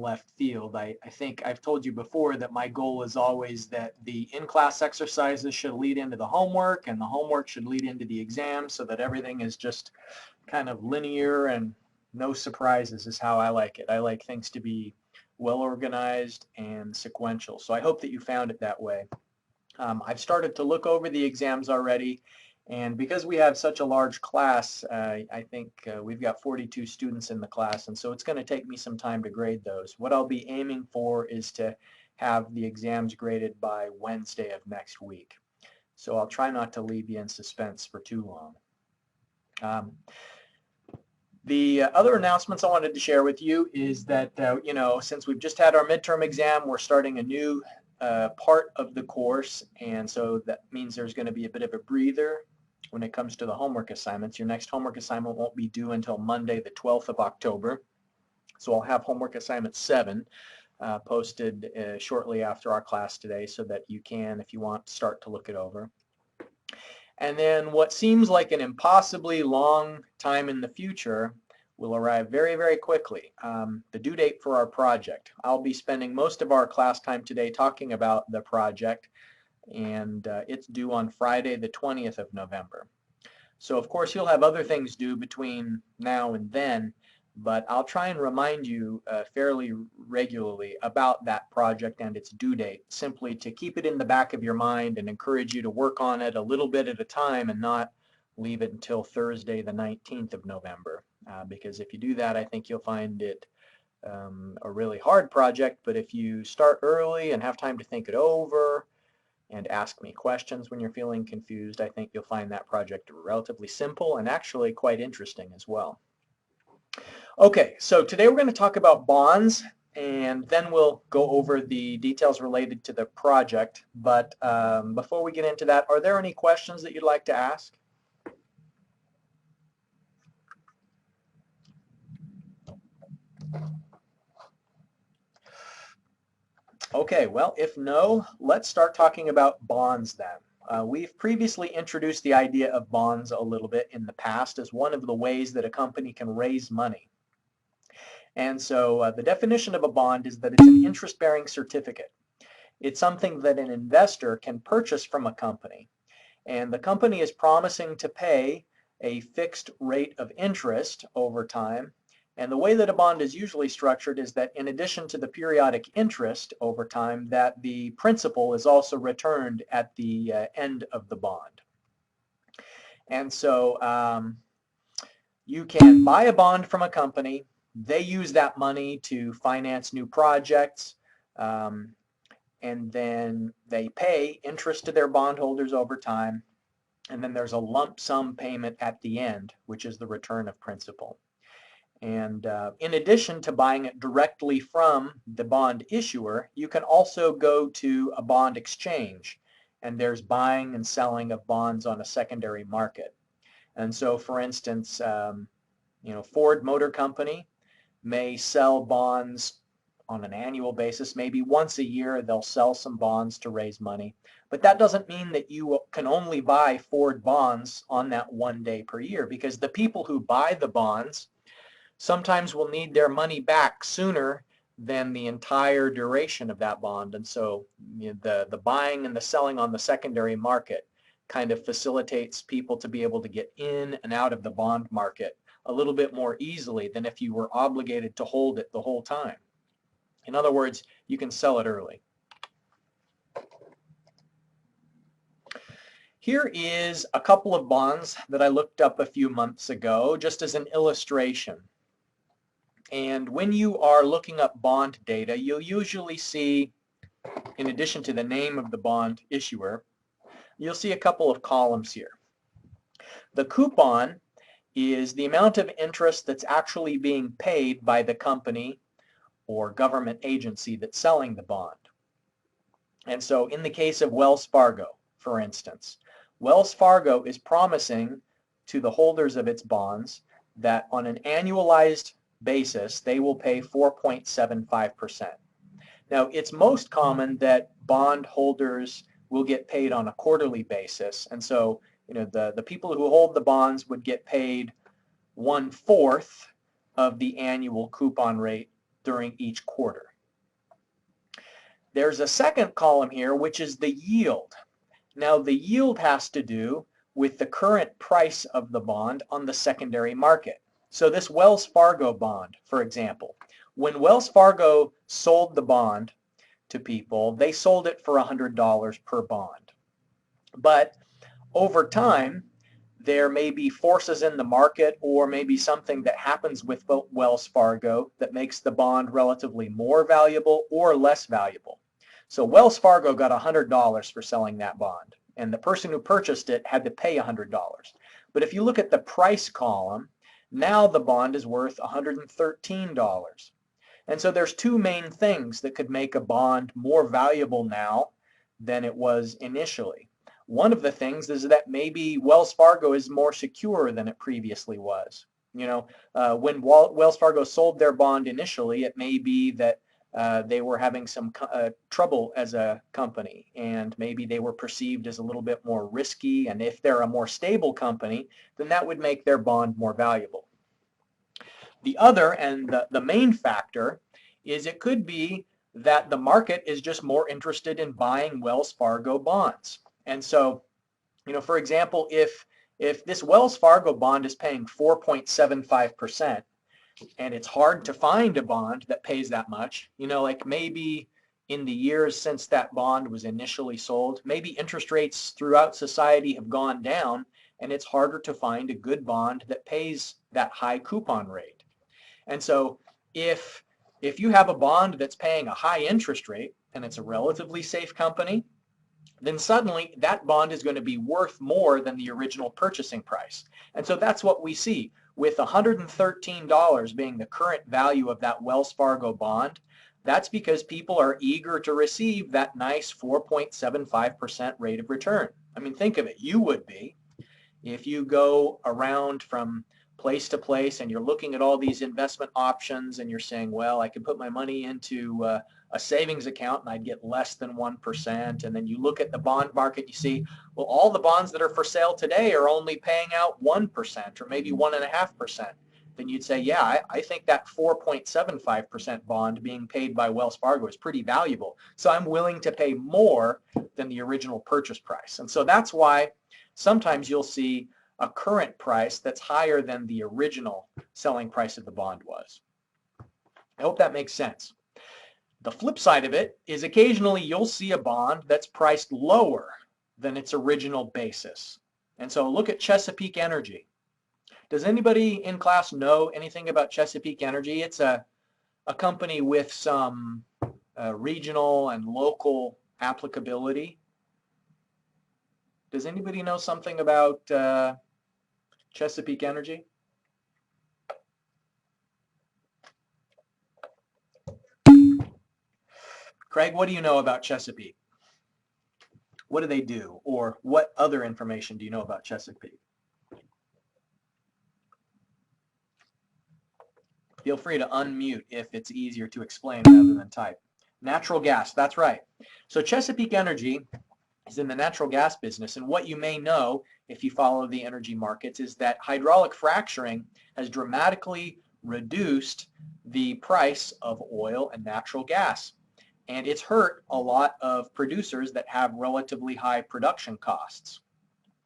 left field. I think I've told you before that my goal is always that the in-class exercises should lead into the homework and the homework should lead into the exam so that everything is just kind of linear and no surprises is how I like it. I like things to be well organized and sequential. So I hope that you found it that way. I've started to look over the exams already, and because we have such a large class, I think we've got 42 students in the class, and so it's going to take me some time to grade those. What I'll be aiming for is to have the exams graded by Wednesday of next week. So I'll try not to leave you in suspense for too long. The other announcements I wanted to share with you is that, since we've just had our midterm exam, we're starting a new part of the course, and so that means there's going to be a bit of a breather when it comes to the homework assignments. Your next homework assignment won't be due until Monday, the 12th of October. So I'll have homework assignment 7 posted shortly after our class today so that you can, if you want, start to look it over. And then what seems like an impossibly long time in the future will arrive very, very quickly. The due date for our project. I'll be spending most of our class time today talking about the project, and it's due on Friday, the 20th of November. So of course you'll have other things due between now and then, but I'll try and remind you fairly regularly about that project and its due date, simply to keep it in the back of your mind and encourage you to work on it a little bit at a time and not leave it until Thursday, the 19th of November. Because if you do that, I think you'll find it a really hard project, but if you start early and have time to think it over and ask me questions when you're feeling confused, I think you'll find that project relatively simple and actually quite interesting as well. Okay, so today we're going to talk about bonds, and then we'll go over the details related to the project. But before we get into that, are there any questions that you'd like to ask? Okay, well, if no, let's start talking about bonds then. We've previously introduced the idea of bonds a little bit in the past as one of the ways that a company can raise money. And so the definition of a bond is that it's an interest-bearing certificate. It's something that an investor can purchase from a company, and the company is promising to pay a fixed rate of interest over time. And the way that a bond is usually structured is that in addition to the periodic interest over time, that the principal is also returned at the end of the bond. And so you can buy a bond from a company. They use that money to finance new projects, and then they pay interest to their bondholders over time, and then there's a lump sum payment at the end, which is the return of principal. And in addition to buying it directly from the bond issuer, you can also go to a bond exchange, and there's buying and selling of bonds on a secondary market. And so, for instance, Ford Motor Company may sell bonds on an annual basis. Maybe once a year they'll sell some bonds to raise money. But that doesn't mean that you can only buy Ford bonds on that one day per year, because the people who buy the bonds sometimes will need their money back sooner than the entire duration of that bond. And so the buying and the selling on the secondary market kind of facilitates people to be able to get in and out of the bond market a little bit more easily than if you were obligated to hold it the whole time. In other words, you can sell it early. Here is a couple of bonds that I looked up a few months ago, just as an illustration. And when you are looking up bond data, you'll usually see, in addition to the name of the bond issuer, you'll see a couple of columns here. The coupon is the amount of interest that's actually being paid by the company or government agency that's selling the bond. And so in the case of Wells Fargo, for instance, Wells Fargo is promising to the holders of its bonds that on an annualized basis, they will pay 4.75%. Now, it's most common that bond holders will get paid on a quarterly basis. And so, the people who hold the bonds would get paid 1/4 of the annual coupon rate during each quarter. There's a second column here, which is the yield. Now, the yield has to do with the current price of the bond on the secondary market. So this Wells Fargo bond, for example, when Wells Fargo sold the bond to people, they sold it for $100 per bond. But over time, there may be forces in the market or maybe something that happens with Wells Fargo that makes the bond relatively more valuable or less valuable. So Wells Fargo got $100 for selling that bond, and the person who purchased it had to pay $100. But if you look at the price column, now the bond is worth $113. And so there's two main things that could make a bond more valuable now than it was initially. One of the things is that maybe Wells Fargo is more secure than it previously was. You know, when Wells Fargo sold their bond initially, it may be that they were having some trouble as a company, and maybe they were perceived as a little bit more risky, and if they're a more stable company, then that would make their bond more valuable. The other and the main factor is it could be that the market is just more interested in buying Wells Fargo bonds. And so, you know, for example, if this Wells Fargo bond is paying 4.75%, and it's hard to find a bond that pays that much, you know, like maybe in the years since that bond was initially sold, maybe interest rates throughout society have gone down, and it's harder to find a good bond that pays that high coupon rate. And so if you have a bond that's paying a high interest rate and it's a relatively safe company, then suddenly that bond is going to be worth more than the original purchasing price. And so that's what we see. With $113 being the current value of that Wells Fargo bond, that's because people are eager to receive that nice 4.75% rate of return. I mean, think of it. You would be. If you go around from place to place and you're looking at all these investment options and you're saying, well, I could put my money into a savings account and I'd get less than 1%. And then you look at the bond market, you see, well, all the bonds that are for sale today are only paying out 1% or maybe 1.5%. Then you'd say, yeah, I think that 4.75% bond being paid by Wells Fargo is pretty valuable. So I'm willing to pay more than the original purchase price. And so that's why sometimes you'll see a current price that's higher than the original selling price of the bond was. I hope that makes sense. The flip side of it is occasionally you'll see a bond that's priced lower than its original basis. And so look at Chesapeake Energy. Does anybody in class know anything about Chesapeake Energy? It's a company with some regional and local applicability. Does anybody know something about Chesapeake Energy? Craig, what do you know about Chesapeake? What do they do? Or what other information do you know about Chesapeake? Feel free to unmute if it's easier to explain rather than type. Natural gas, that's right. So Chesapeake Energy is in the natural gas business, and what you may know if you follow the energy markets is that hydraulic fracturing has dramatically reduced the price of oil and natural gas. And it's hurt a lot of producers that have relatively high production costs.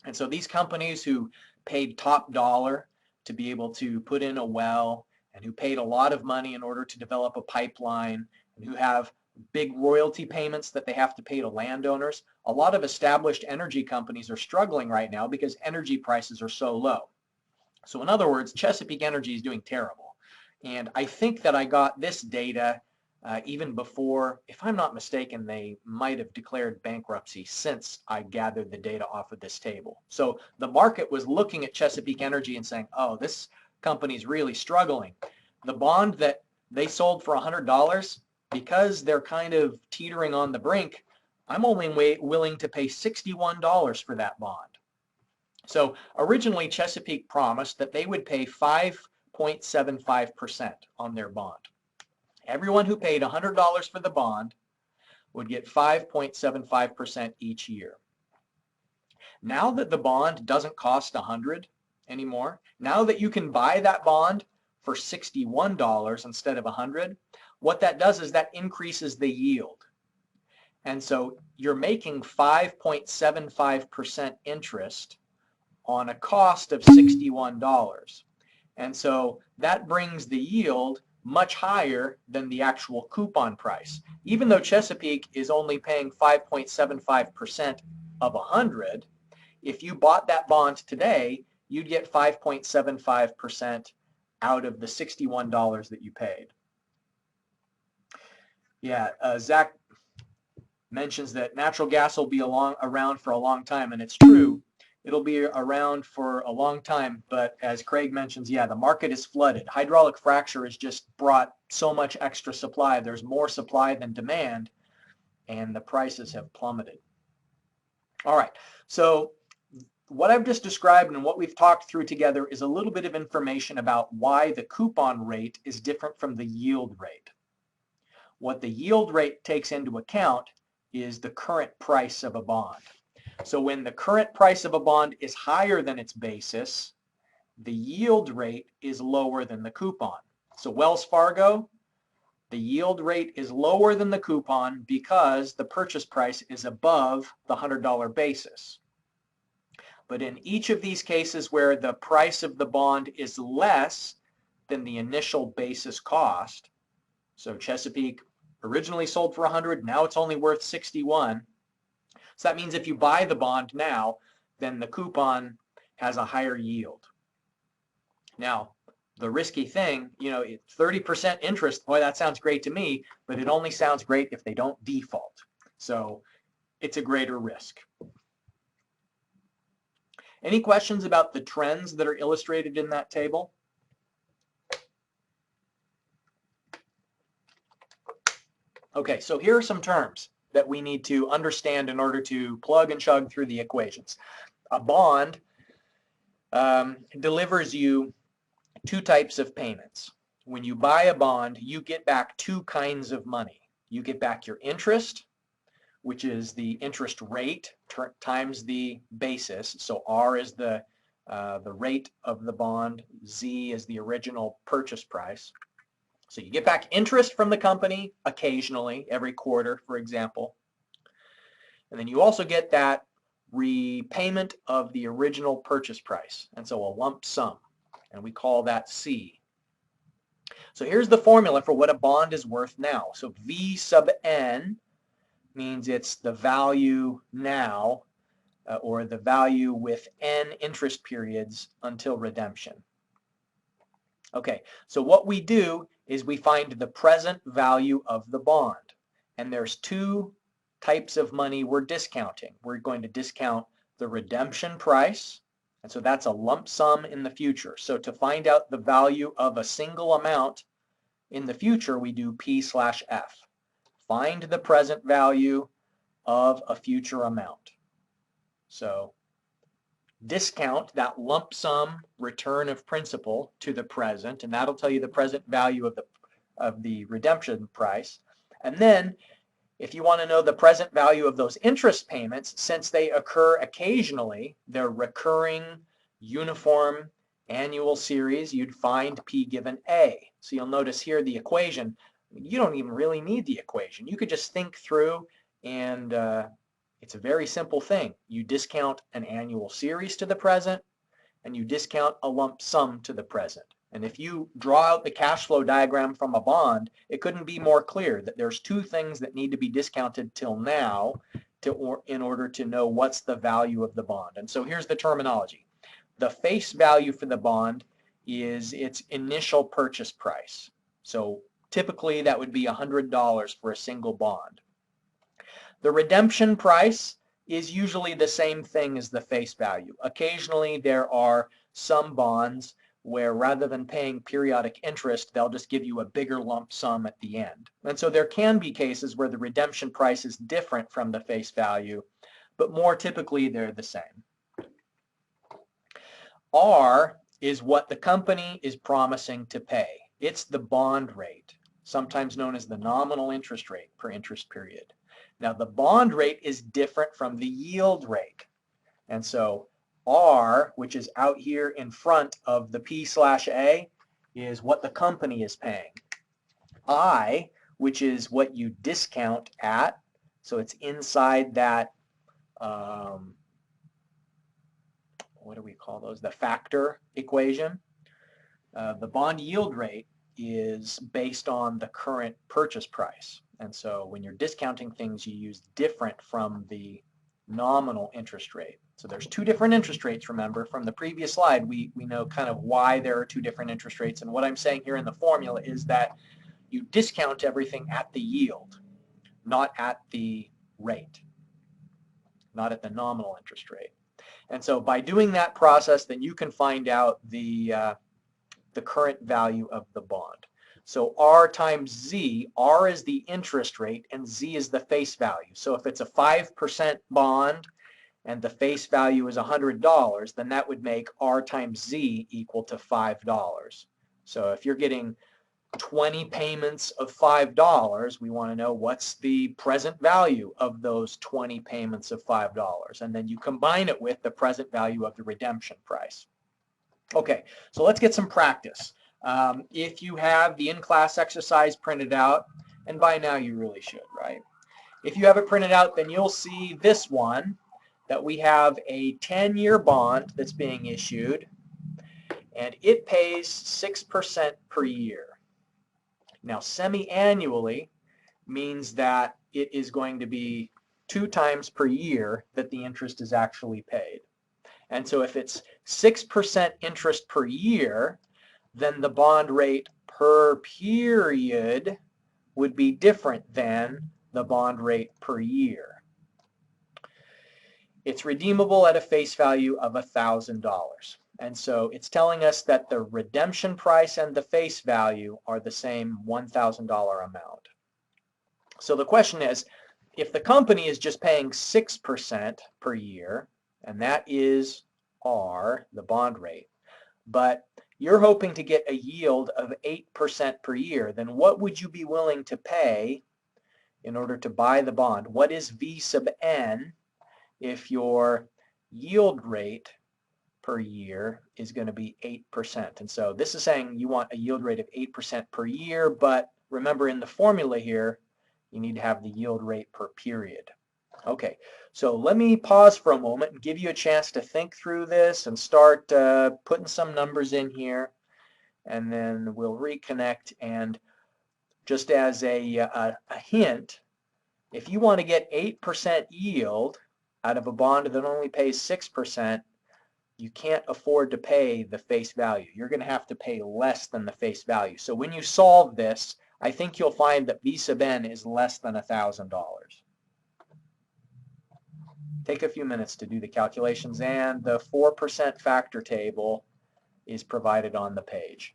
And so these companies who paid top dollar to be able to put in a well and who paid a lot of money in order to develop a pipeline and who have big royalty payments that they have to pay to landowners, a lot of established energy companies are struggling right now because energy prices are so low. So in other words, Chesapeake Energy is doing terrible. And I think that I got this data even before, if I'm not mistaken, they might have declared bankruptcy since I gathered the data off of this table. So the market was looking at Chesapeake Energy and saying, oh, this company's really struggling. The bond that they sold for $100, because they're kind of teetering on the brink, I'm only willing to pay $61 for that bond. So originally Chesapeake promised that they would pay 5.75% on their bond. Everyone who paid $100 for the bond would get 5.75% each year. Now that the bond doesn't cost $100 anymore, now that you can buy that bond for $61 instead of $100, what that does is that increases the yield. And so you're making 5.75% interest on a cost of $61. And so that brings the yield much higher than the actual coupon price. Even though Chesapeake is only paying 5.75% of 100, if you bought that bond today, you'd get 5.75% out of the $61 that you paid. Yeah, Zach mentions that natural gas will be around for a long time, and it's true. It'll be around for a long time, but as Craig mentions, yeah, the market is flooded. Hydraulic fracture has just brought so much extra supply. There's more supply than demand, and the prices have plummeted. All right, so what I've just described and what we've talked through together is a little bit of information about why the coupon rate is different from the yield rate. What the yield rate takes into account is the current price of a bond. So when the current price of a bond is higher than its basis, the yield rate is lower than the coupon. So Wells Fargo, the yield rate is lower than the coupon because the purchase price is above the $100 basis. But in each of these cases where the price of the bond is less than the initial basis cost, so Chesapeake originally sold for 100, now it's only worth 61. So that means if you buy the bond now, then the coupon has a higher yield. Now, the risky thing, 30% interest, boy, that sounds great to me, but it only sounds great if they don't default. So it's a greater risk. Any questions about the trends that are illustrated in that table? Okay, so here are some terms that we need to understand in order to plug and chug through the equations. A bond delivers you two types of payments. When you buy a bond, you get back two kinds of money. You get back your interest, which is the interest rate times the basis. So R is the rate of the bond, Z is the original purchase price. So you get back interest from the company occasionally, every quarter, for example. And then you also get that repayment of the original purchase price. And so a lump sum, and we call that C. So here's the formula for what a bond is worth now. So V sub N means it's the value now, or the value with N interest periods until redemption. Okay, so what we do is we find the present value of the bond. And there's two types of money we're discounting. We're going to discount the redemption price, and so that's a lump sum in the future. So to find out the value of a single amount in the future, we do P/F. Find the present value of a future amount. So discount that lump sum return of principal to the present, and that'll tell you the present value of the redemption price. And then if you want to know the present value of those interest payments, since they occur occasionally, they're recurring, uniform, annual series, you'd find P given A. So you'll notice here the equation, you don't even really need the equation. You could just think through, and it's a very simple thing. You discount an annual series to the present, and you discount a lump sum to the present. And if you draw out the cash flow diagram from a bond, it couldn't be more clear that there's two things that need to be discounted till now in order to know what's the value of the bond. And so here's the terminology. The face value for the bond is its initial purchase price. So typically that would be $100 for a single bond. The redemption price is usually the same thing as the face value. Occasionally there are some bonds where rather than paying periodic interest, they'll just give you a bigger lump sum at the end. And so there can be cases where the redemption price is different from the face value, but more typically they're the same. R is what the company is promising to pay. It's the bond rate, sometimes known as the nominal interest rate per interest period. Now the bond rate is different from the yield rate. And so R, which is out here in front of the P/A, is what the company is paying. I, which is what you discount at. So it's inside that, what do we call those? The factor equation. The bond yield rate is based on the current purchase price. And so when you're discounting things, you use different from the nominal interest rate. So there's two different interest rates, remember. From the previous slide, we know kind of why there are two different interest rates. And what I'm saying here in the formula is that you discount everything at the yield, not at the rate, not at the nominal interest rate. And so by doing that process, then you can find out the current value of the bond. So R times Z, R is the interest rate and Z is the face value. So if it's a 5% bond and the face value is $100, then that would make R times Z equal to $5. So if you're getting 20 payments of $5, we want to know what's the present value of those 20 payments of $5. And then you combine it with the present value of the redemption price. Okay, so let's get some practice. If you have the in-class exercise printed out, and by now you really should, right? If you have it printed out, then you'll see this one, that we have a 10-year bond that's being issued, and it pays 6% per year. Now, semi-annually means that it is going to be 2 times per year that the interest is actually paid. And so if it's 6% interest per year, then the bond rate per period would be different than the bond rate per year. It's redeemable at a face value of $1,000. And so it's telling us that the redemption price and the face value are the same $1,000 amount. So the question is, if the company is just paying 6% per year, and that is R, the bond rate, but you're hoping to get a yield of 8% per year, then what would you be willing to pay in order to buy the bond? What is V sub n if your yield rate per year is going to be 8%? And so this is saying you want a yield rate of 8% per year, but remember in the formula here, you need to have the yield rate per period. Okay, so let me pause for a moment and give you a chance to think through this and start putting some numbers in here, and then we'll reconnect. And just as a hint, if you want to get 8% yield out of a bond that only pays 6%, you can't afford to pay the face value. You're going to have to pay less than the face value. So when you solve this, I think you'll find that V sub n is less than $1,000. Take a few minutes to do the calculations, and the 4% factor table is provided on the page.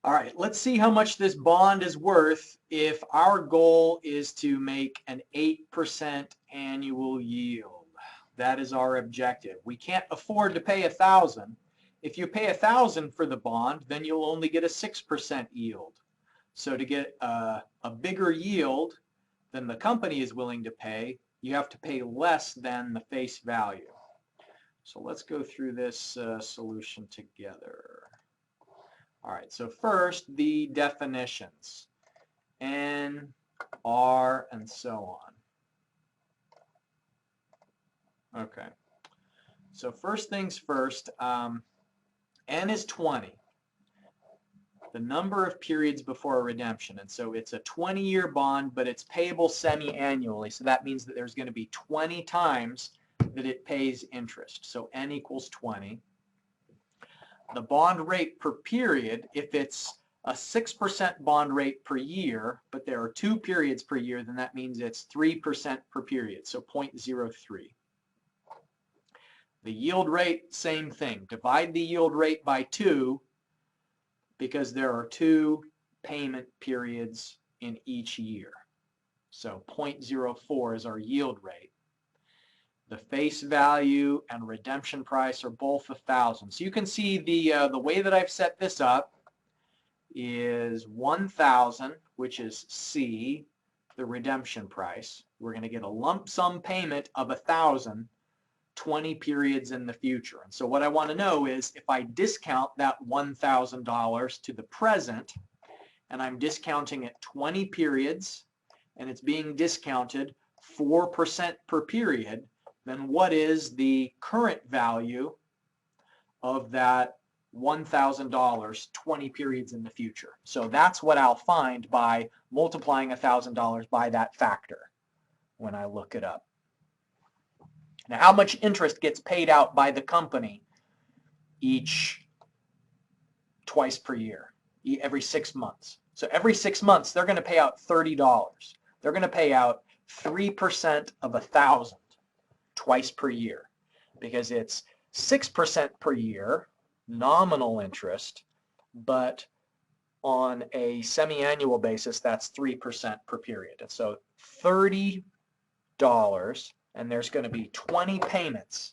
All right, let's see how much this bond is worth if our goal is to make an 8% annual yield. That is our objective. We can't afford to pay $1,000. If you pay $1,000 for the bond, then you'll only get a 6% yield. So to get a bigger yield than the company is willing to pay, you have to pay less than the face value. So let's go through this solution together. All right, so first, the definitions, N, R, and so on. Okay, so first things first, N is 20, the number of periods before a redemption. And so it's a 20-year bond, but it's payable semi-annually. So that means that there's going to be 20 times that it pays interest. So N equals 20. The bond rate per period, if it's a 6% bond rate per year, but there are 2 periods per year, then that means it's 3% per period, so 0.03. The yield rate, same thing. Divide the yield rate by 2 because there are 2 payment periods in each year. So 0.04 is our yield rate. The face value and redemption price are both 1,000. So you can see the way that I've set this up is 1,000, which is C, the redemption price. We're going to get a lump sum payment of 1,000, 20 periods in the future. And so what I want to know is if I discount that $1,000 to the present, and I'm discounting it 20 periods, and it's being discounted 4% per period, then what is the current value of that $1,000 20 periods in the future? So that's what I'll find by multiplying $1,000 by that factor when I look it up. Now, how much interest gets paid out by the company twice per year, every 6 months? So every 6 months, they're going to pay out $30. They're going to pay out 3% of 1,000 twice per year because it's 6% per year nominal interest, but on a semi-annual basis, that's 3% per period. And so $30, and there's going to be 20 payments.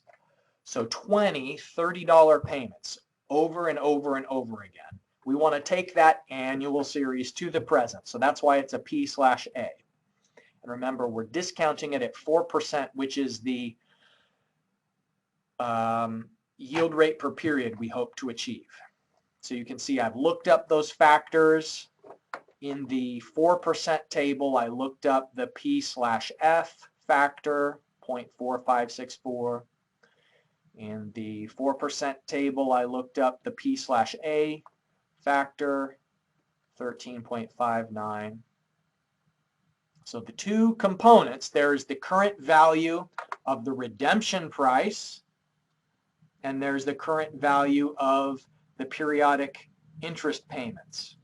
So 20 $30 payments over and over and over again. We want to take that annual series to the present. So that's why it's a P/A. And remember, we're discounting it at 4%, which is the yield rate per period we hope to achieve. So you can see I've looked up those factors. In the 4% table, I looked up the P/F factor, 0.4564. In the 4% table, I looked up the P/A factor, 13.59. So the two components, there's the current value of the redemption price, and there's the current value of the periodic interest payments.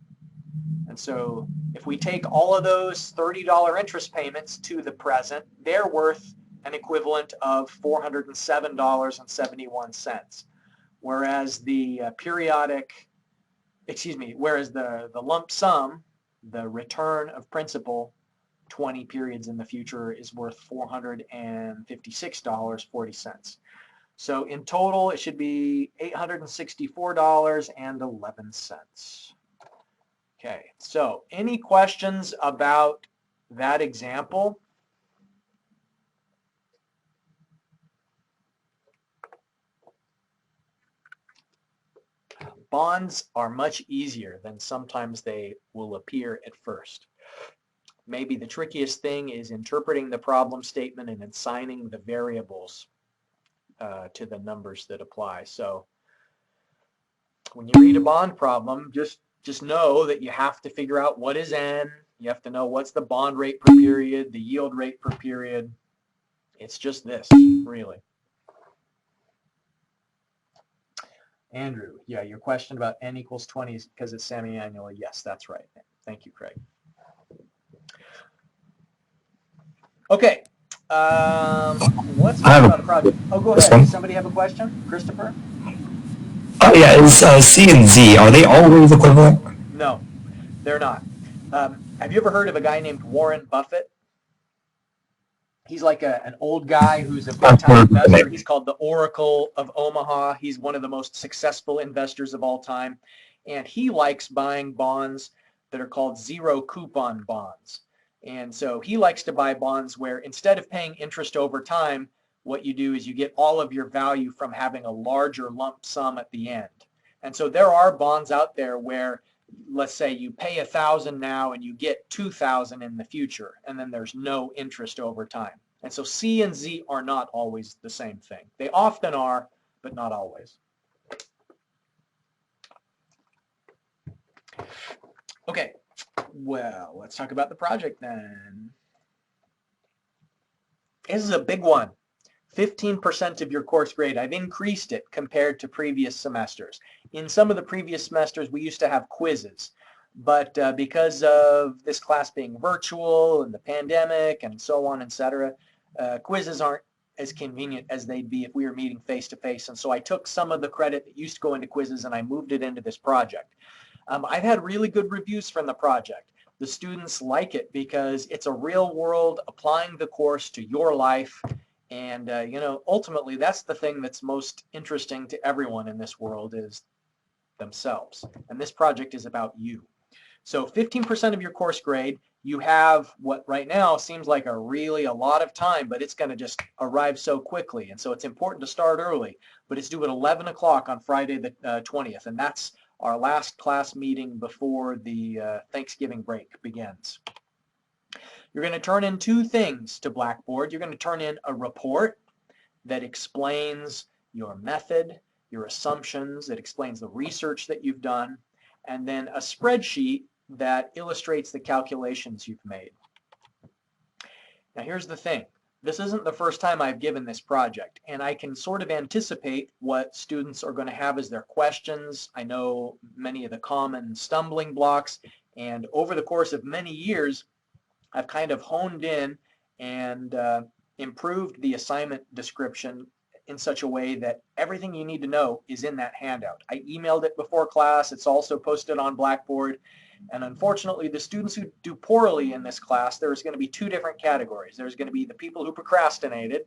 And so if we take all of those $30 interest payments to the present, they're worth an equivalent of $407.71. Whereas the whereas the lump sum, the return of principal 20 periods in the future is worth $456.40. So in total, it should be $864.11. Okay, so any questions about that example? Bonds are much easier than sometimes they will appear at first. Maybe the trickiest thing is interpreting the problem statement and assigning the variables to the numbers that apply. So when you read a bond problem, just know that you have to figure out what is N. You have to know what's the bond rate per period, the yield rate per period. It's just this, really. Andrew, yeah, your question about N equals 20 is because it's semi-annual. Yes, that's right. Thank you, Craig. Okay. Let's talk about the project. Oh, go ahead. Does somebody have a question? Christopher? Oh, yeah. Is C and Z, are they always equivalent? No, they're not. Have you ever heard of a guy named Warren Buffett? He's like an old guy who's a big-time investor. He's called the Oracle of Omaha. He's one of the most successful investors of all time. And he likes buying bonds that are called zero coupon bonds. And so he likes to buy bonds where instead of paying interest over time, what you do is you get all of your value from having a larger lump sum at the end. And so there are bonds out there where, let's say you pay $1,000 now and you get $2,000 in the future, and then there's no interest over time. And so C and Z are not always the same thing. They often are, but not always. Okay, well, let's talk about the project then. This is a big one. 15% of your course grade. I've increased it compared to previous semesters. In some of the previous semesters, we used to have quizzes. But because of this class being virtual and the pandemic and so on, etc., quizzes aren't as convenient as they'd be if we were meeting face to face. And so I took some of the credit that used to go into quizzes and I moved it into this project. I've had really good reviews from the project. The students like it because it's a real world applying the course to your life. And, ultimately that's the thing that's most interesting to everyone in this world is themselves. And this project is about you. So 15% of your course grade, you have what right now seems like a lot of time, but it's going to just arrive so quickly. And so it's important to start early, but it's due at 11 o'clock on Friday the 20th. And that's our last class meeting before the Thanksgiving break begins. You're going to turn in two things to Blackboard. You're going to turn in a report that explains your method, your assumptions, that explains the research that you've done, and then a spreadsheet that illustrates the calculations you've made. Now here's the thing. This isn't the first time I've given this project, and I can sort of anticipate what students are going to have as their questions. I know many of the common stumbling blocks, and over the course of many years, I've kind of honed in and improved the assignment description in such a way that everything you need to know is in that handout. I emailed it before class. It's also posted on Blackboard. And unfortunately, the students who do poorly in this class, there's going to be two different categories. There's going to be the people who procrastinated,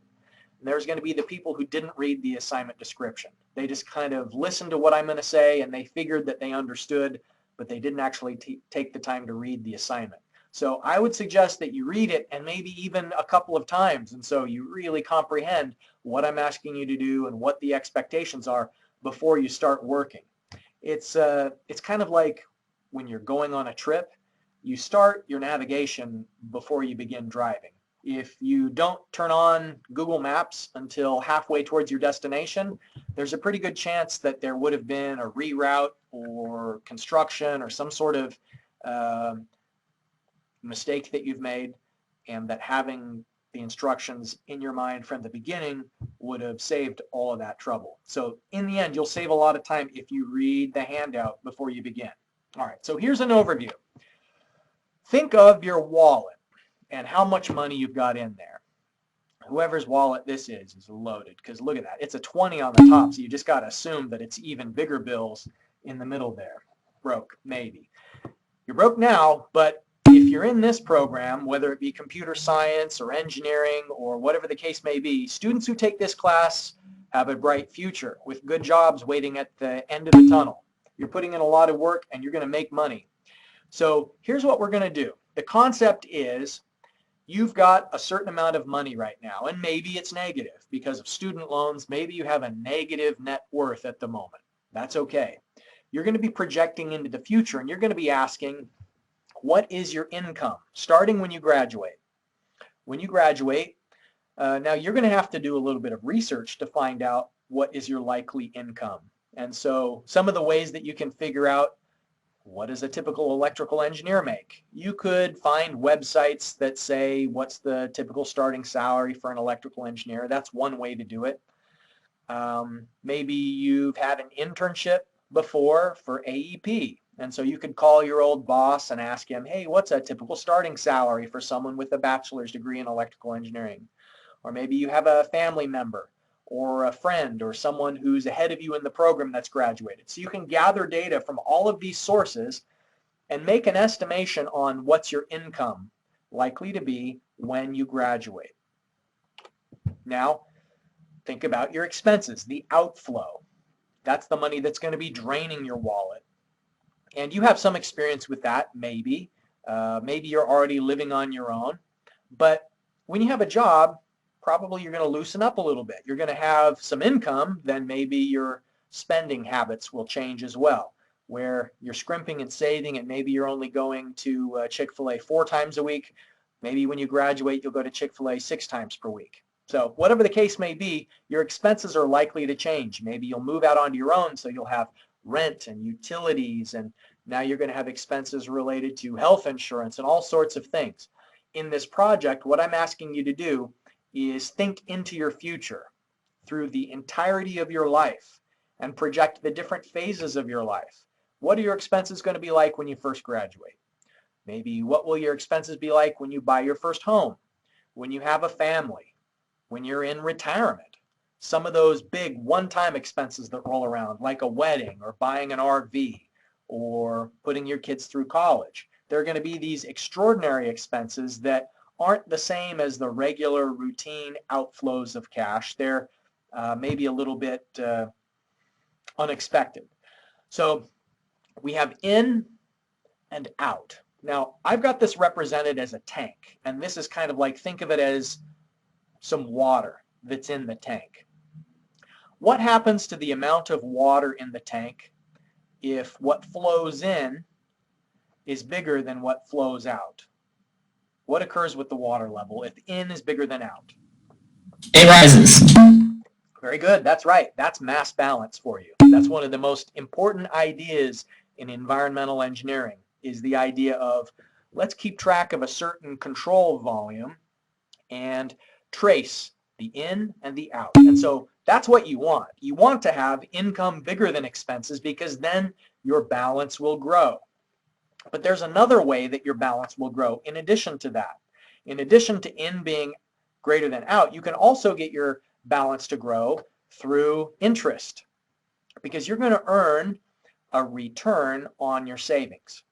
and there's going to be the people who didn't read the assignment description. They just kind of listened to what I'm going to say, and they figured that they understood, but they didn't actually take the time to read the assignment. So I would suggest that you read it and maybe even a couple of times, and so you really comprehend what I'm asking you to do and what the expectations are before you start working. It's kind of like when you're going on a trip, you start your navigation before you begin driving. If you don't turn on Google Maps until halfway towards your destination, there's a pretty good chance that there would have been a reroute or construction or some sort of mistake that you've made, and that having the instructions in your mind from the beginning would have saved all of that trouble. So in the end, you'll save a lot of time if you read the handout before you begin. All right, so here's an overview. Think of your wallet and how much money you've got in there. Whoever's wallet this is loaded, because look at that. It's a 20 on the top, so you just got to assume that it's even bigger bills in the middle there. Broke, maybe. You're broke now, but if you're in this program, whether it be computer science or engineering or whatever the case may be, students who take this class have a bright future with good jobs waiting at the end of the tunnel. You're putting in a lot of work and you're going to make money. So here's what we're going to do. The concept is you've got a certain amount of money right now, and maybe it's negative because of student loans. Maybe you have a negative net worth at the moment. That's okay. You're going to be projecting into the future and you're going to be asking, what is your income starting when you graduate? When you graduate, now you're going to have to do a little bit of research to find out what is your likely income. And so some of the ways that you can figure out what does a typical electrical engineer make? You could find websites that say what's the typical starting salary for an electrical engineer. That's one way to do it. Maybe you've had an internship before for AEP. And so you could call your old boss and ask him, hey, what's a typical starting salary for someone with a bachelor's degree in electrical engineering? Or maybe you have a family member or a friend or someone who's ahead of you in the program that's graduated. So you can gather data from all of these sources and make an estimation on what's your income likely to be when you graduate. Now, think about your expenses, the outflow. That's the money that's going to be draining your wallet. And you have some experience with that, maybe. Maybe you're already living on your own. But when you have a job, probably you're going to loosen up a little bit. You're going to have some income, then maybe your spending habits will change as well, where you're scrimping and saving, and maybe you're only going to Chick-fil-A 4 times a week. Maybe when you graduate, you'll go to Chick-fil-A 6 times per week. So whatever the case may be, your expenses are likely to change. Maybe you'll move out onto your own, so you'll have rent and utilities, and now you're going to have expenses related to health insurance and all sorts of things. In this project, what I'm asking you to do is think into your future through the entirety of your life and project the different phases of your life. What are your expenses going to be like when you first graduate? Maybe what will your expenses be like when you buy your first home, when you have a family, when you're in retirement. Some of those big one-time expenses that roll around, like a wedding or buying an RV or putting your kids through college. There are going to be these extraordinary expenses that aren't the same as the regular routine outflows of cash. They're maybe a little bit unexpected. So we have in and out. Now, I've got this represented as a tank, and this is kind of like, think of it as some water that's in the tank. What happens to the amount of water in the tank if what flows in is bigger than what flows out? What occurs with the water level if in is bigger than out? It rises. Very good. That's right. That's mass balance for you. That's one of the most important ideas in environmental engineering, is the idea of let's keep track of a certain control volume and trace the in and the out. And so that's what you want. You want to have income bigger than expenses, because then your balance will grow. But there's another way that your balance will grow in addition to that. In addition to in being greater than out, you can also get your balance to grow through interest, because you're going to earn a return on your savings.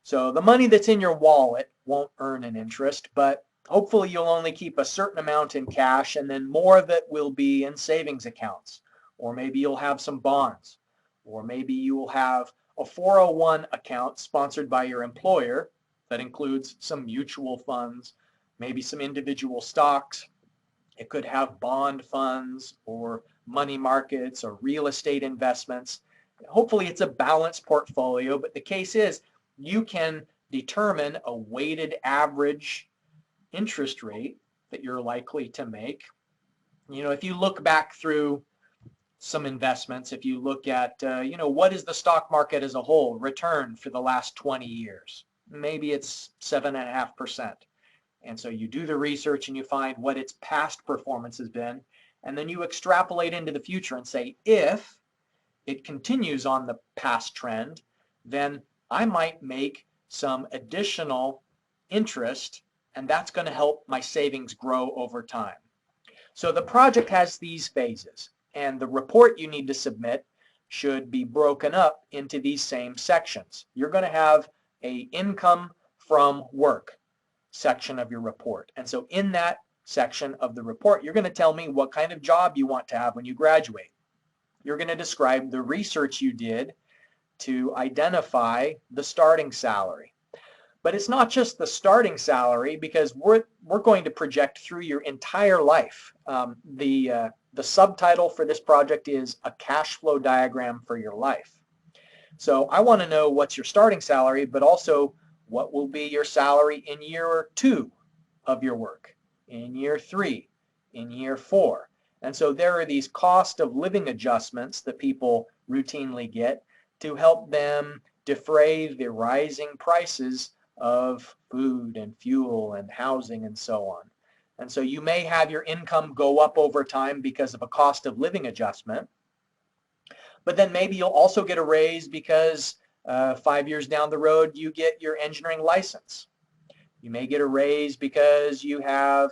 So the money that's in your wallet won't earn an interest, but hopefully you'll only keep a certain amount in cash, and then more of it will be in savings accounts. Or maybe you'll have some bonds, or maybe you will have a 401 account sponsored by your employer that includes some mutual funds, maybe some individual stocks. It could have bond funds or money markets or real estate investments. Hopefully it's a balanced portfolio, but the case is you can determine a weighted average interest rate that you're likely to make. If you look back through some investments, if you look at, what is the stock market as a whole return for the last 20 years? Maybe it's 7.5%. And so you do the research and you find what its past performance has been, and then you extrapolate into the future and say, if it continues on the past trend, then I might make some additional interest, and that's going to help my savings grow over time. So the project has these phases, and the report you need to submit should be broken up into these same sections. You're going to have an income from work section of your report. And so in that section of the report, you're going to tell me what kind of job you want to have when you graduate. You're going to describe the research you did to identify the starting salary. But it's not just the starting salary, because we're going to project through your entire life. The subtitle for this project is a cash flow diagram for your life. So I want to know what's your starting salary, but also what will be your salary in year 2 of your work, in year 3, in year 4. And so there are these cost of living adjustments that people routinely get to help them defray the rising prices of food and fuel and housing and so on. And so you may have your income go up over time because of a cost of living adjustment, but then maybe you'll also get a raise because 5 years down the road you get your engineering license. You may get a raise because you have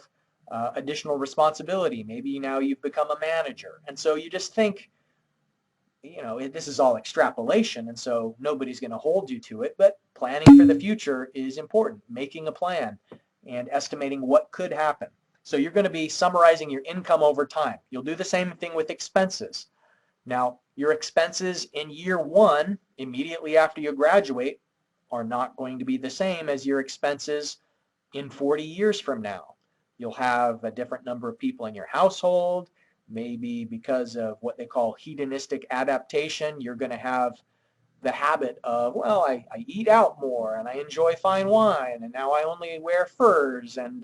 additional responsibility. Maybe now you've become a manager. And so you just think, this is all extrapolation, and so nobody's going to hold you to it, but planning for the future is important, making a plan and estimating what could happen. So you're going to be summarizing your income over time. You'll do the same thing with expenses. Now, your expenses in year 1, immediately after you graduate, are not going to be the same as your expenses in 40 years from now. You'll have a different number of people in your household. Maybe because of what they call hedonistic adaptation, you're going to have the habit of, well, I eat out more and I enjoy fine wine, and now I only wear furs, and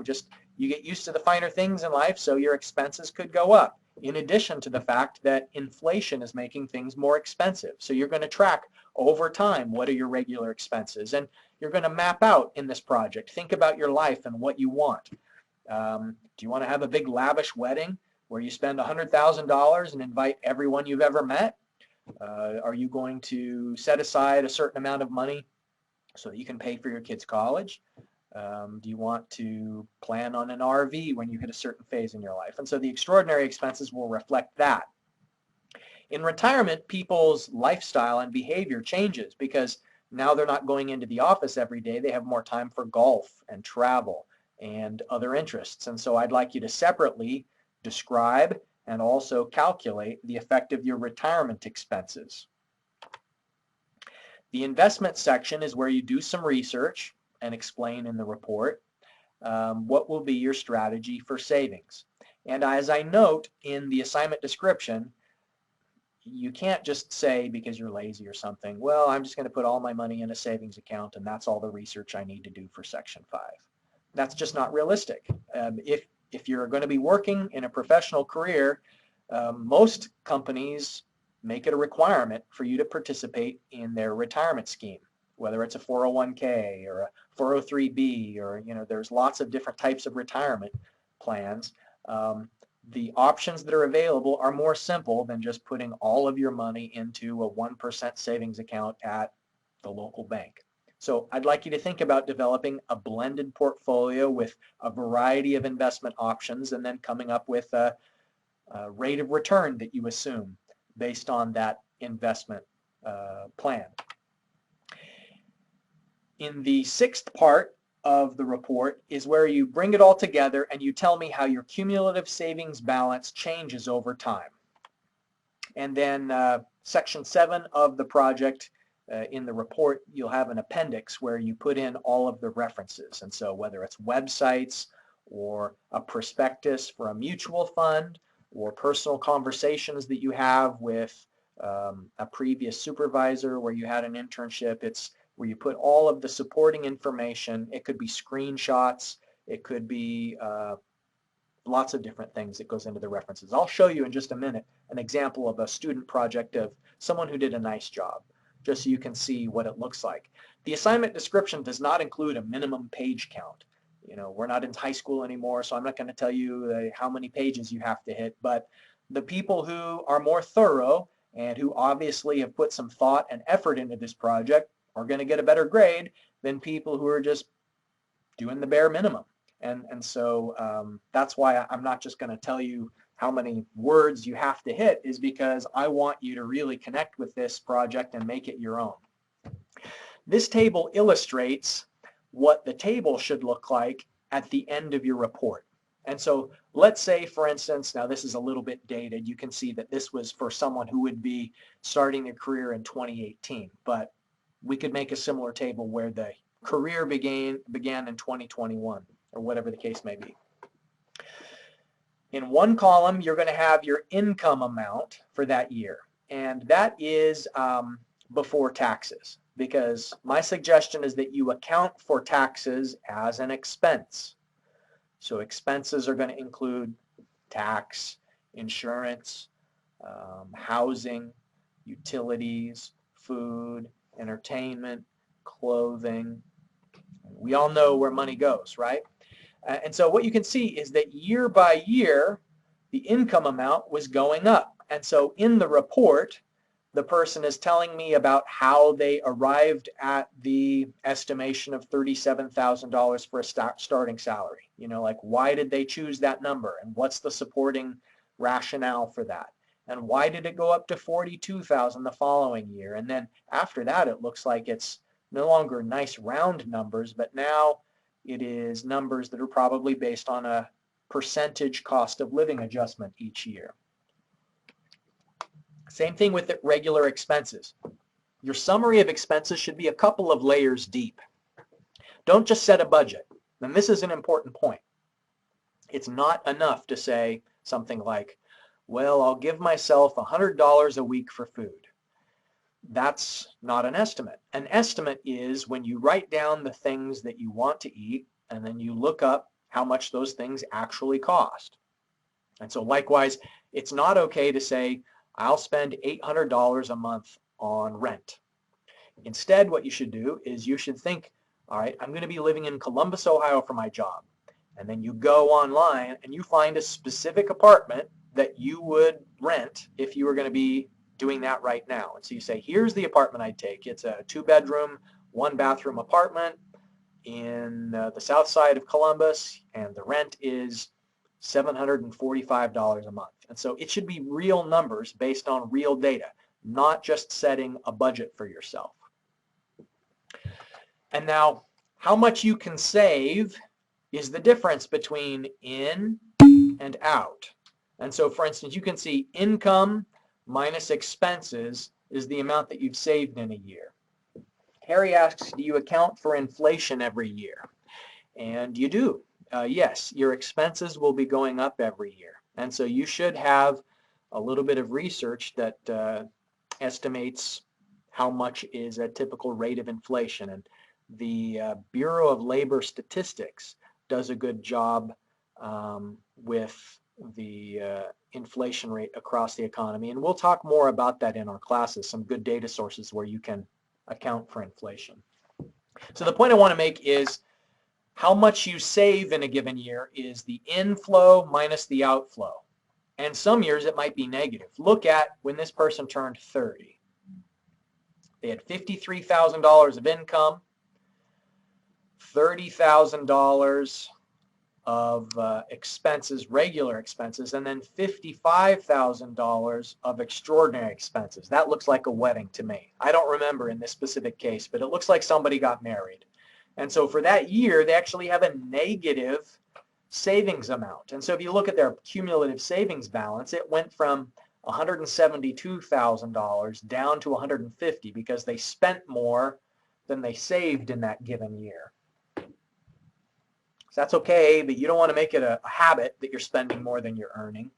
just you get used to the finer things in life, so your expenses could go up. In addition to the fact that inflation is making things more expensive. So you're going to track over time what are your regular expenses, and you're going to map out in this project. Think about your life and what you want. Do you want to have a big lavish wedding where you spend $100,000 and invite everyone you've ever met? Are you going to set aside a certain amount of money so that you can pay for your kids' college? Do you want to plan on an RV when you hit a certain phase in your life? And so the extraordinary expenses will reflect that. In retirement, people's lifestyle and behavior changes because now they're not going into the office every day. They have more time for golf and travel and other interests. And so I'd like you to separately describe and also calculate the effect of your retirement expenses. The investment section is where you do some research and explain in the report what will be your strategy for savings. And as I note in the assignment description, you can't just say because you're lazy or something, well, I'm just going to put all my money in a savings account and that's all the research I need to do for Section 5. That's just not realistic. If you're going to be working in a professional career, most companies make it a requirement for you to participate in their retirement scheme, whether it's a 401k or a 403b, or there's lots of different types of retirement plans. The options that are available are more simple than just putting all of your money into a 1% savings account at the local bank. So I'd like you to think about developing a blended portfolio with a variety of investment options and then coming up with a rate of return that you assume based on that investment plan. In the sixth part of the report is where you bring it all together and you tell me how your cumulative savings balance changes over time. And then section 7 of the project, in the report, you'll have an appendix where you put in all of the references. And so whether it's websites or a prospectus for a mutual fund or personal conversations that you have with a previous supervisor where you had an internship, it's where you put all of the supporting information. It could be screenshots. It could be lots of different things that goes into the references. I'll show you in just a minute an example of a student project of someone who did a nice job, just so you can see what it looks like. The assignment description does not include a minimum page count. We're not in high school anymore, so I'm not going to tell you how many pages you have to hit, but the people who are more thorough and who obviously have put some thought and effort into this project are going to get a better grade than people who are just doing the bare minimum. And so that's why I'm not just going to tell you how many words you have to hit, is because I want you to really connect with this project and make it your own. This table illustrates what the table should look like at the end of your report. And so let's say, for instance, now this is a little bit dated. You can see that this was for someone who would be starting their career in 2018, but we could make a similar table where the career began in 2021 or whatever the case may be. In one column, you're going to have your income amount for that year, and that is before taxes, because my suggestion is that you account for taxes as an expense. So expenses are going to include tax, insurance, housing, utilities, food, entertainment, clothing. We all know where money goes, right? And so what you can see is that year by year, the income amount was going up. And so in the report, the person is telling me about how they arrived at the estimation of $37,000 for a starting salary. Like, why did they choose that number? And what's the supporting rationale for that? And why did it go up to $42,000 the following year? And then after that, it looks like it's no longer nice round numbers, but now it is numbers that are probably based on a percentage cost of living adjustment each year. Same thing with the regular expenses. Your summary of expenses should be a couple of layers deep. Don't just set a budget. And this is an important point. It's not enough to say something like, well, I'll give myself $100 a week for food. That's not an estimate. An estimate is when you write down the things that you want to eat and then you look up how much those things actually cost. And so likewise, it's not okay to say, I'll spend $800 a month on rent. Instead, what you should do is you should think, all right, I'm going to be living in Columbus, Ohio for my job. And then you go online and you find a specific apartment that you would rent if you were going to be doing that right now. And so you say, here's the apartment I'd take. It's a 2-bedroom, 1-bathroom apartment. in the south side of Columbus, and the rent is $745 a month. And so it should be real numbers based on real data, not just setting a budget for yourself. And now, how much you can save is the difference between in and out. And so, for instance, you can see income minus expenses is the amount that you've saved in a year. Harry asks, do you account for inflation every year? And you do. Yes, your expenses will be going up every year. And so you should have a little bit of research that estimates how much is a typical rate of inflation. And the Bureau of Labor Statistics does a good job with the inflation rate across the economy. And we'll talk more about that in our classes, some good data sources where you can account for inflation. So the point I want to make is how much you save in a given year is the inflow minus the outflow. And some years it might be negative. Look at when this person turned 30. They had $53,000 of income, $30,000 of expenses, regular expenses, and then $55,000 of extraordinary expenses. That looks like a wedding to me. I don't remember in this specific case, but it looks like somebody got married. And so for that year, they actually have a negative savings amount. And so if you look at their cumulative savings balance, it went from $172,000 down to $150 because they spent more than they saved in that given year. So that's okay, but you don't want to make it a habit that you're spending more than you're earning.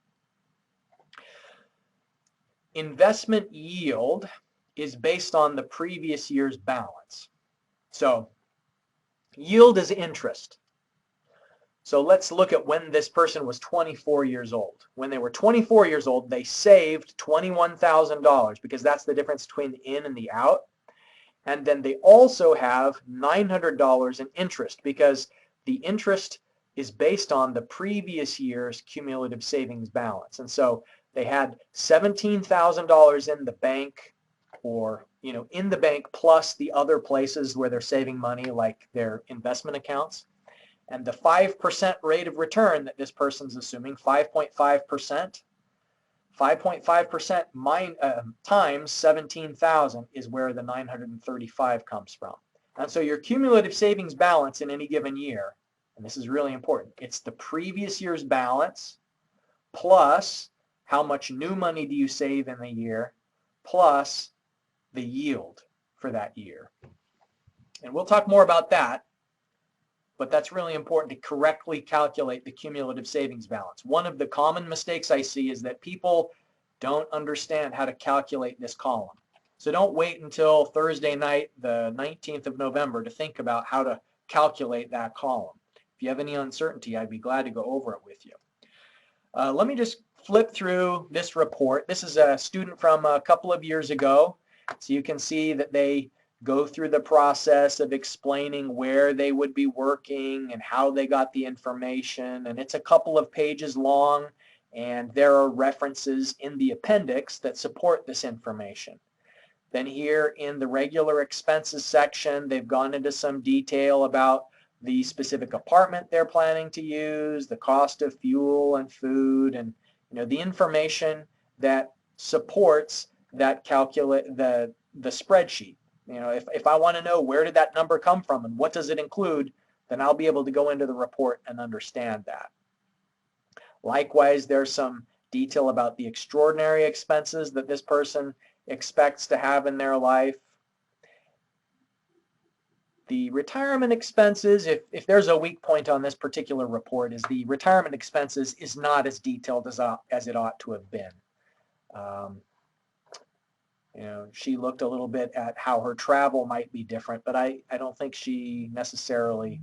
Investment yield is based on the previous year's balance. So yield is interest. So let's look at when this person was 24 years old. When they were 24 years old, they saved $21,000 because that's the difference between the in and the out. And then they also have $900 in interest because the interest is based on the previous year's cumulative savings balance. And so they had $17,000 in the bank, or in the bank plus the other places where they're saving money, like their investment accounts. And the 5% rate of return that this person's assuming, 5.5%, 5.5% times 17,000 is where the 935 comes from. And so your cumulative savings balance in any given year, and this is really important, it's the previous year's balance plus how much new money do you save in the year plus the yield for that year. And we'll talk more about that, but that's really important to correctly calculate the cumulative savings balance. One of the common mistakes I see is that people don't understand how to calculate this column. So don't wait until Thursday night, the 19th of November, to think about how to calculate that column. If you have any uncertainty, I'd be glad to go over it with you. Let me just flip through this report. This is a student from a couple of years ago. So you can see that they go through the process of explaining where they would be working and how they got the information. And it's a couple of pages long, and there are references in the appendix that support this information. Then here in the regular expenses section, they've gone into some detail about the specific apartment they're planning to use, the cost of fuel and food, and the information that supports that the spreadsheet. If I want to know where did that number come from and what does it include, then I'll be able to go into the report and understand that. Likewise, there's some detail about the extraordinary expenses that this person expects to have in their life. The retirement expenses, if there's a weak point on this particular report, is the retirement expenses is not as detailed as it ought to have been. She looked a little bit at how her travel might be different, but I don't think she necessarily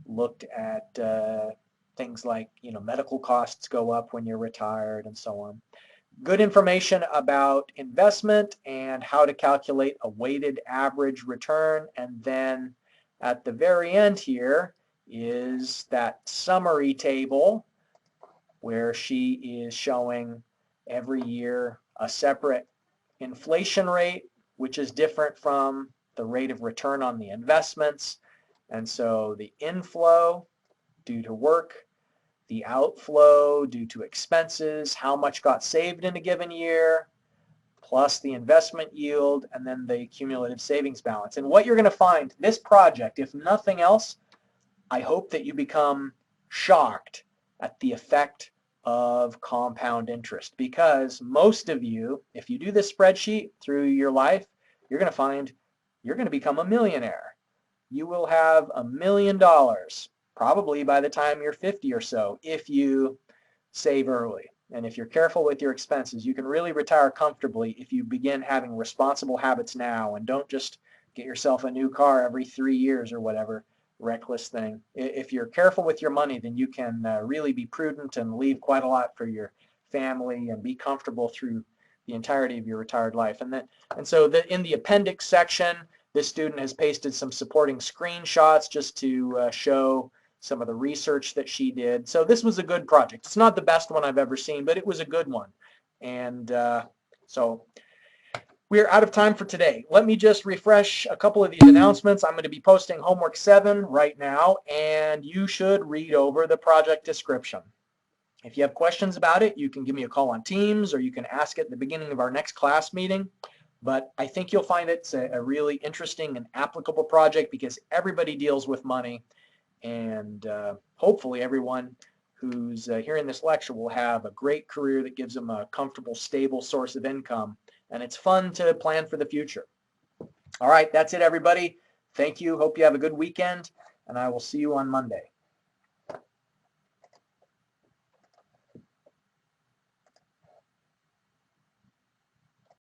looked at things like, medical costs go up when you're retired and so on. Good information about investment and how to calculate a weighted average return. And then at the very end here is that summary table where she is showing every year a separate inflation rate, which is different from the rate of return on the investments, And so the inflow due to work, the outflow due to expenses, how much got saved in a given year, plus the investment yield, and then the cumulative savings balance. And what you're going to find, this project, if nothing else, I hope that you become shocked at the effect of compound interest, because most of you, if you do this spreadsheet through your life, you're going to find you're going to become a millionaire. You will have $1 million probably by the time you're 50 or so if you save early. And if you're careful with your expenses, you can really retire comfortably if you begin having responsible habits now and don't just get yourself a new car every 3 years or whatever reckless thing. If you're careful with your money, then you can really be prudent and leave quite a lot for your family and be comfortable through the entirety of your retired life. And so in the appendix section, this student has pasted some supporting screenshots just to show some of the research that she did. So this was a good project. It's not the best one I've ever seen, but it was a good one. And so we're out of time for today. Let me just refresh a couple of these announcements. I'm going to be posting homework 7 right now, and you should read over the project description. If you have questions about it, you can give me a call on Teams, or you can ask at the beginning of our next class meeting. But I think you'll find it's a really interesting and applicable project because everybody deals with money. And hopefully everyone who's hearing this lecture will have a great career that gives them a comfortable, stable source of income. And it's fun to plan for the future. All right, that's it, everybody. Thank you. Hope you have a good weekend, and I will see you on Monday.